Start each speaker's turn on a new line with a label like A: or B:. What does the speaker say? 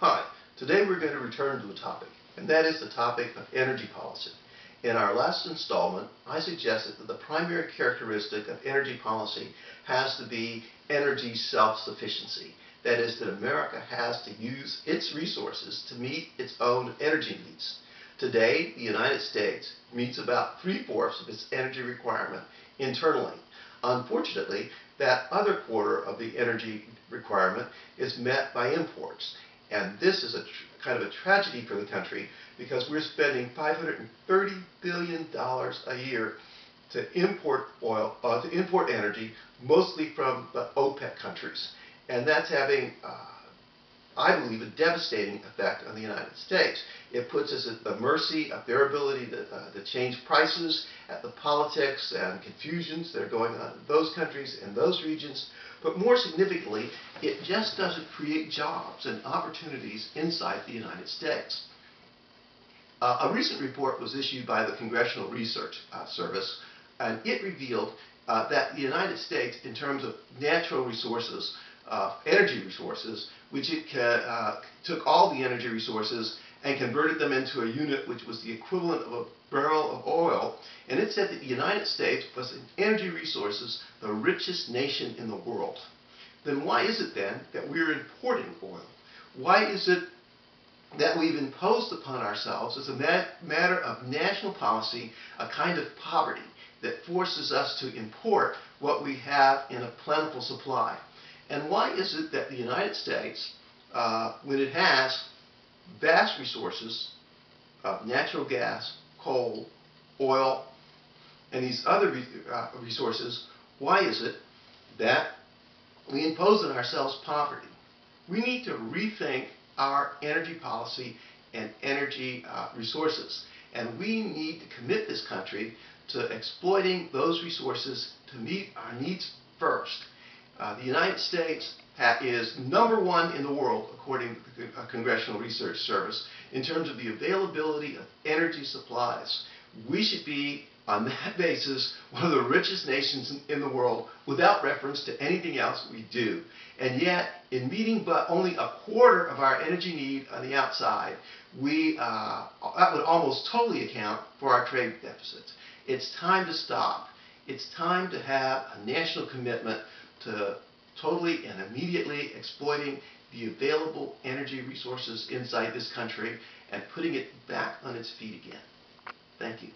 A: Hi, today we're going to return to a topic, and that is the topic of energy policy. In our last installment, I suggested that the primary characteristic of energy policy has to be energy self-sufficiency. That is, that America has to use its resources to meet its own energy needs. Today, the United States meets about 3/4 of its energy requirement internally. Unfortunately, that other quarter of the energy requirement is met by imports. And this is kind of a tragedy for the country because we're spending $530 billion a year to import oil, to import energy, mostly from the OPEC countries. And that's having, I believe, a devastating effect on the United States. It puts us at the mercy of their ability to change prices, at the politics and confusions that are going on in those countries and those regions. But more significantly, it just doesn't create jobs and opportunities inside the United States. A recent report was issued by the Congressional Research Service, and it revealed that the United States, in terms of natural resources, energy resources, which it took all the energy resources and converted them into a unit which was the equivalent of a barrel of oil, and it said that the United States was, in energy resources, the richest nation in the world. Then why is it then that we're importing oil? Why is it that we've imposed upon ourselves, as a matter of national policy, a kind of poverty that forces us to import what we have in a plentiful supply? And why is it that the United States, when it has vast resources of natural gas, coal, oil, and these other resources, why is it that we impose on ourselves poverty? We need to rethink our energy policy and energy resources. And we need to commit this country to exploiting those resources to meet our needs first. The United States is #1 in the world, according to the Congressional Research Service, in terms of the availability of energy supplies. We should be, on that basis, one of the richest nations in the world without reference to anything else we do. And yet, in meeting but only 1/4 of our energy need on the outside, that would almost totally account for our trade deficits. It's time to stop. It's time to have a national commitment to totally and immediately exploiting the available energy resources inside this country and putting it back on its feet again. Thank you.